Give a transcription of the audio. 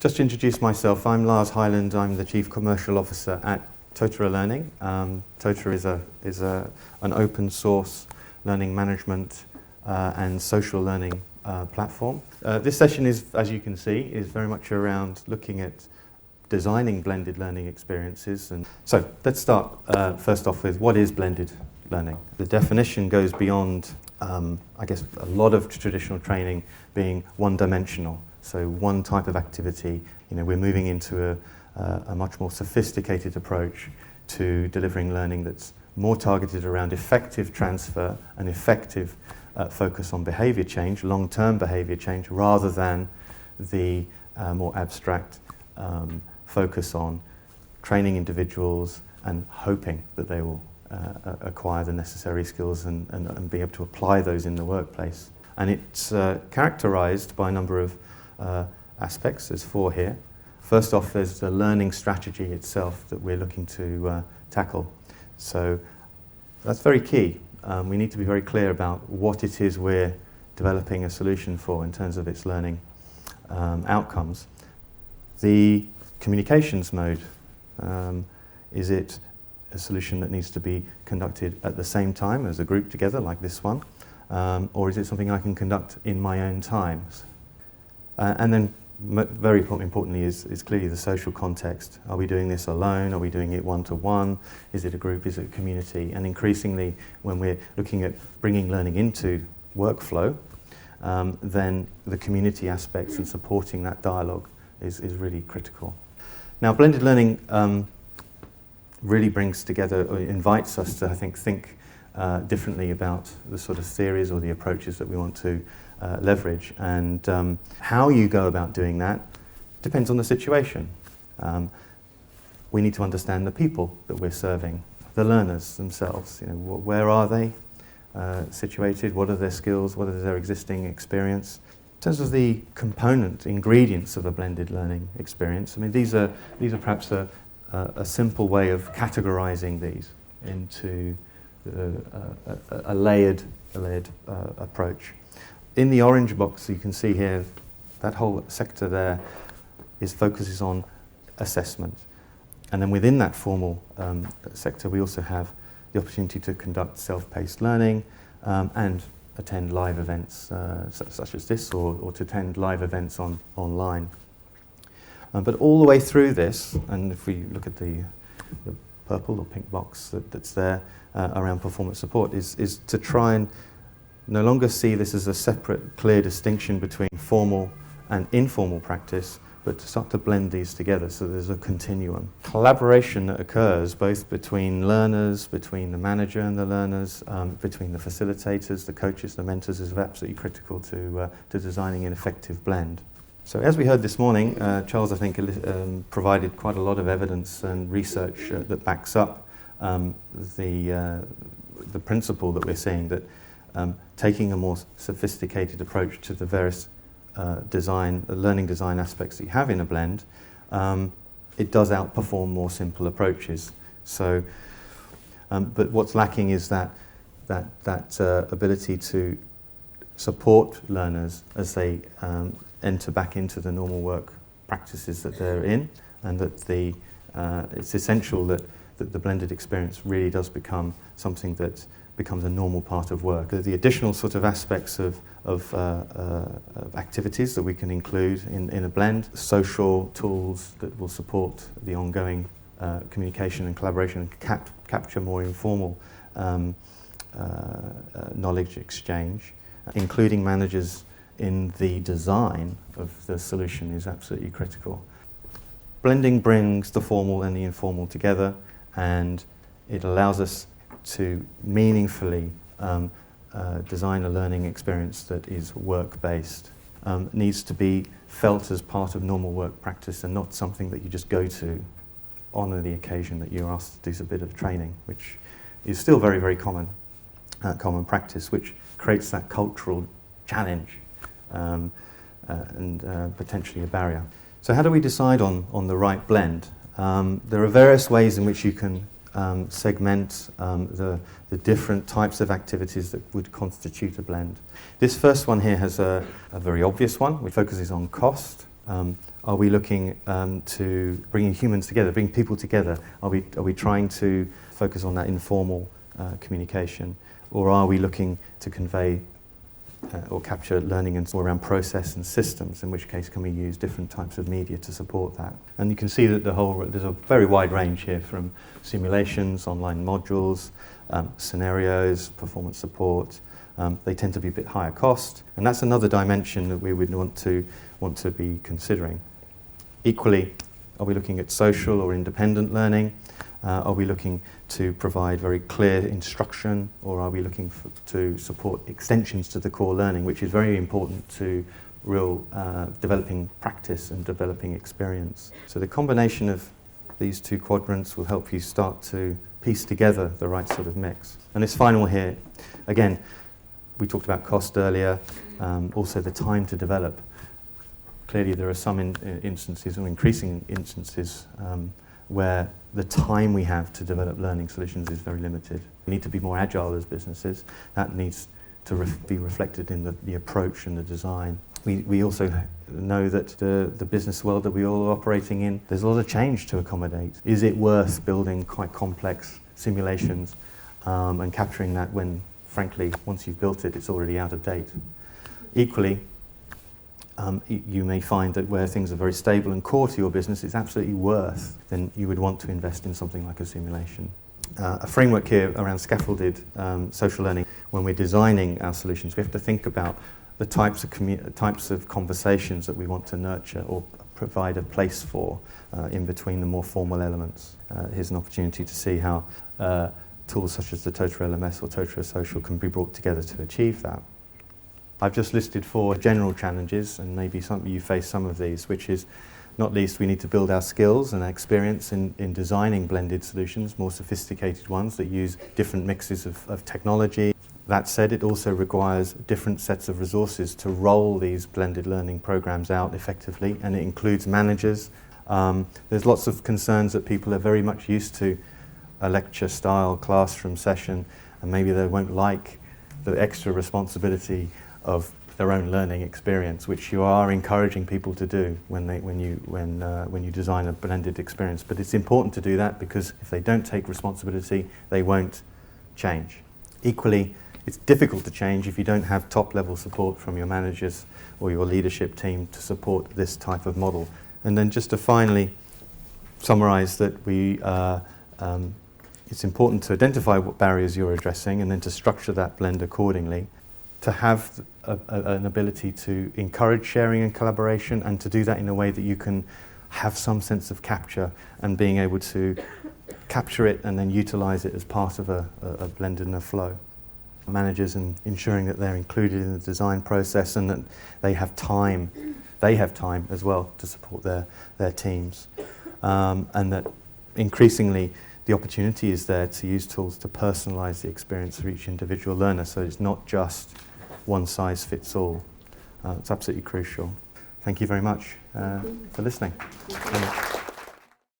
Just to introduce myself, I'm Lars Hyland. I'm the Chief Commercial Officer at Totara Learning. Totara is an open source learning management and social learning platform. This session is, as you can see, is very much around looking at designing blended learning experiences. And so let's start first off with what is blended learning. The definition goes beyond, I guess, a lot of traditional training being one-dimensional. So one type of activity. We're moving into a much more sophisticated approach to delivering learning that's more targeted around effective transfer and effective focus on behaviour change, long-term behaviour change, rather than the more abstract focus on training individuals and hoping that they will acquire the necessary skills and be able to apply those in the workplace. And it's characterised by a number of aspects. There's 4 here. First off, there's the learning strategy itself that we're looking to tackle. So that's very key. We need to be very clear about what it is we're developing a solution for in terms of its learning outcomes. The communications mode, is it a solution that needs to be conducted at the same time as a group together like this one, or is it something I can conduct in my own times? And then very importantly is clearly the social context. Are we doing this alone? Are we doing it one-to-one? Is it a group? Is it a community? And increasingly, when we're looking at bringing learning into workflow, then the community aspects and supporting that dialogue is really critical. Now, blended learning really brings together, or invites us to, I think differently about the sort of theories or the approaches that we want to leverage, and how you go about doing that depends on the situation. We need to understand the people that we're serving, the learners themselves. Where are they situated? What are their skills? What is their existing experience? In terms of the component ingredients of a blended learning experience, these are perhaps a simple way of categorising these into a layered approach. In the orange box, you can see here, that whole sector there focuses on assessment. And then within that formal sector, we also have the opportunity to conduct self-paced learning and attend live events such as this, or to attend live events online. But all the way through this, and if we look at the purple or pink box that's there around performance support, is to try and no longer see this as a separate, clear distinction between formal and informal practice, but to start to blend these together so there's a continuum. Collaboration that occurs both between learners, between the manager and the learners, between the facilitators, the coaches, the mentors, is absolutely critical to designing an effective blend. So as we heard this morning, Charles, I think, provided quite a lot of evidence and research that backs up the principle that we're seeing, that taking a more sophisticated approach to the various learning design aspects that you have in a blend, it does outperform more simple approaches. So, but what's lacking is that ability to support learners as they enter back into the normal work practices that they're in, and that it's essential that the blended experience really does become something that becomes a normal part of work. The additional sort of aspects of activities that we can include in a blend, social tools that will support the ongoing communication and collaboration, and capture more informal knowledge exchange, including managers in the design of the solution, is absolutely critical. Blending brings the formal and the informal together, and it allows us to meaningfully design a learning experience that is work-based. Needs to be felt as part of normal work practice and not something that you just go to on the occasion that you're asked to do a bit of training, which is still very, very common practice, which creates that cultural challenge and potentially a barrier. So how do we decide on the right blend? There are various ways in which you can segment the different types of activities that would constitute a blend. This first one here has a very obvious one, which focuses on cost. Are we looking to bringing humans together, bring people together? Are we trying to focus on that informal communication? Or are we looking to convey or capture learning and around process and systems, in which case can we use different types of media to support that? And you can see that there's a very wide range here, from simulations, online modules, scenarios, performance support. They tend to be a bit higher cost, and that's another dimension that we would want to be considering. Equally, are we looking at social or independent learning? Are we looking to provide very clear instruction, or are we looking to support extensions to the core learning, which is very important to real developing practice and developing experience? So the combination of these two quadrants will help you start to piece together the right sort of mix. And this final here, again, we talked about cost earlier, also the time to develop. Clearly there are some instances, or increasing instances, where the time we have to develop learning solutions is very limited. We need to be more agile as businesses. That needs to be reflected in the approach and the design. We also know that the business world that we all are operating in, there's a lot of change to accommodate. Is it worth building quite complex simulations and capturing that when, frankly, once you've built it, it's already out of date? Equally, you may find that where things are very stable and core to your business, it's absolutely worth, then you would want to invest in something like a simulation. A framework here around scaffolded social learning. When we're designing our solutions, we have to think about the types of conversations that we want to nurture or provide a place for in between the more formal elements. Here's an opportunity to see how tools such as the Totara LMS or Totara Social can be brought together to achieve that. I've just listed 4 general challenges, and maybe you face some of these, which is, not least, we need to build our skills and our experience in designing blended solutions, more sophisticated ones that use different mixes of technology. That said, it also requires different sets of resources to roll these blended learning programs out effectively, and it includes managers. There's lots of concerns that people are very much used to a lecture-style classroom session, and maybe they won't like the extra responsibility of their own learning experience, which you are encouraging people to do when you design a blended experience. But it's important to do that, because if they don't take responsibility, they won't change. Equally, it's difficult to change if you don't have top-level support from your managers or your leadership team to support this type of model. And then just to finally summarize that it's important to identify what barriers you're addressing and then to structure that blend accordingly, to have an ability to encourage sharing and collaboration, and to do that in a way that you can have some sense of capture and being able to capture it and then utilize it as part of a blend and a flow. Managers, and ensuring that they're included in the design process and that they have time as well to support their teams, and that increasingly the opportunity is there to use tools to personalize the experience for each individual learner, so it's not just one size fits all. It's absolutely crucial. Thank you very much for listening.